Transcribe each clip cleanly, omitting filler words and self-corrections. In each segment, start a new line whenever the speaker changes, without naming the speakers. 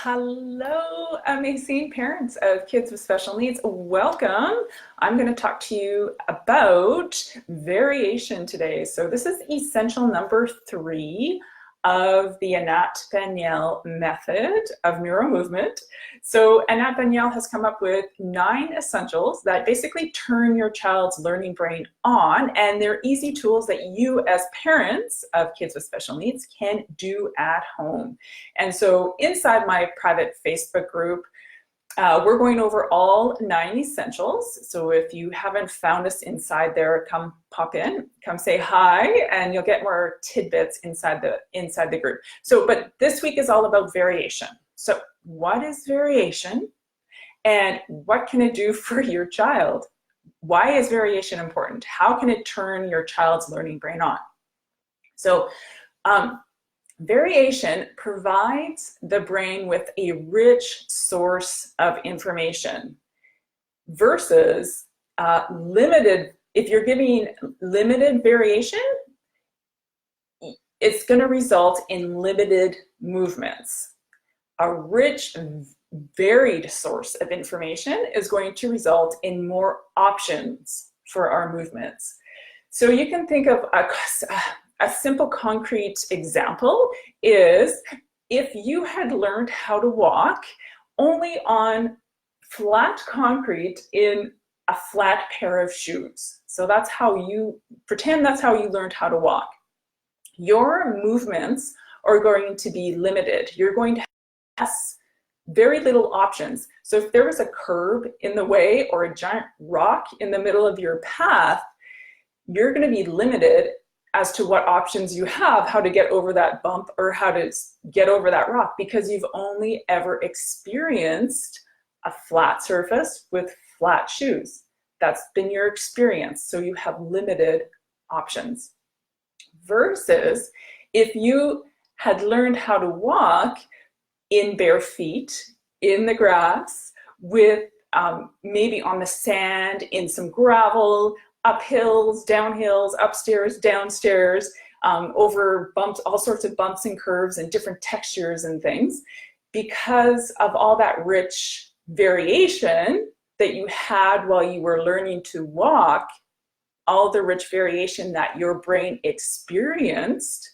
Hello, amazing parents of kids with special needs. Welcome. I'm going to talk to you about variation today. So this is essential number 3 of the Anat Baniel method of neuromovement. So Anat Baniel has come up with 9 essentials that basically turn your child's learning brain on, and they're easy tools that you as parents of kids with special needs can do at home. And so inside my private Facebook group, we're going over all 9 essentials. So if you haven't found us inside there, come pop in, come say hi, and you'll get more tidbits inside the group. So, but this week is all about variation. So what is variation and what can it do for your child? Why is variation important? How can it turn your child's learning brain on? So, variation provides the brain with a rich source of information versus limited. If you're giving limited variation, it's going to result in limited movements. A rich, varied source of information is going to result in more options for our movements. So you can think of a simple concrete example is if you had learned how to walk only on flat concrete in a flat pair of shoes. So that's how you pretend that's how you learned how to walk. Your movements are going to be limited. You're going to have very little options. So if there was a curb in the way or a giant rock in the middle of your path, you're going to be limited as to what options you have, how to get over that bump or how to get over that rock, because you've only ever experienced a flat surface with flat shoes. That's been your experience. So you have limited options. Versus if you had learned how to walk in bare feet, in the grass, with maybe on the sand, in some gravel, up hills, down hills, upstairs, downstairs, over bumps, all sorts of bumps and curves and different textures and things. Because of all that rich variation that you had while you were learning to walk, all the rich variation that your brain experienced,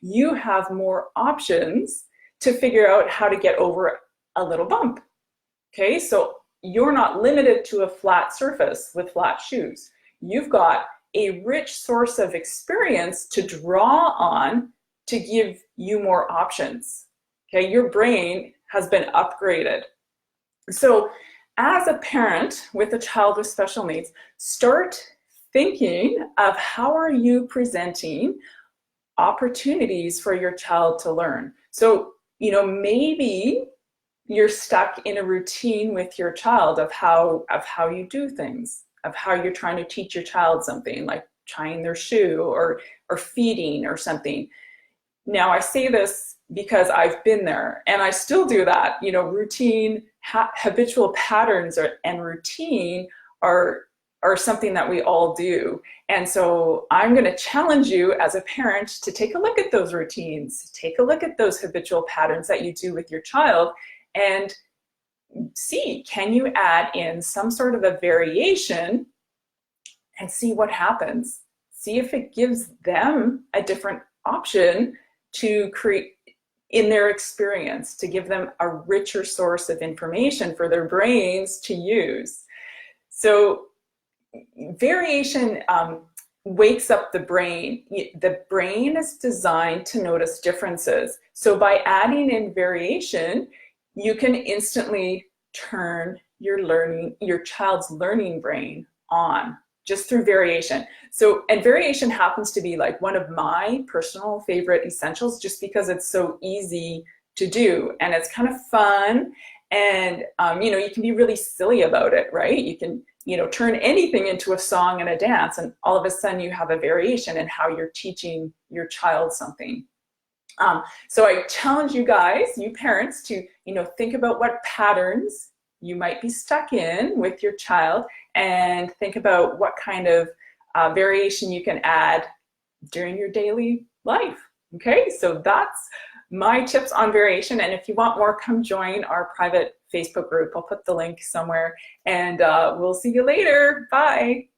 you have more options to figure out how to get over a little bump. Okay, so you're not limited to a flat surface with flat shoes. You've got a rich source of experience to draw on to give you more options. Okay, your brain has been upgraded. So as a parent with a child with special needs, start thinking of how are you presenting opportunities for your child to learn. So, maybe you're stuck in a routine with your child of how you do things, of how you're trying to teach your child something like tying their shoe or feeding or something. Now I say this because I've been there and I still do that. Routine, habitual patterns and routine are something that we all do. And so I'm going to challenge you as a parent to take a look at those routines, take a look at those habitual patterns that you do with your child and see, can you add in some sort of a variation and see what happens? See if it gives them a different option to create in their experience, to give them a richer source of information for their brains to use. So variation wakes up the brain. The brain is designed to notice differences. So by adding in variation, you can instantly turn your child's learning brain on just through variation. So, and variation happens to be like one of my personal favorite essentials just because it's so easy to do and it's kind of fun and, you can be really silly about it, right? You can, turn anything into a song and a dance and all of a sudden you have a variation in how you're teaching your child something. So I challenge you guys, you parents, to think about what patterns you might be stuck in with your child and think about what kind of variation you can add during your daily life. Okay, so that's my tips on variation. And if you want more, come join our private Facebook group. I'll put the link somewhere, and we'll see you later. Bye.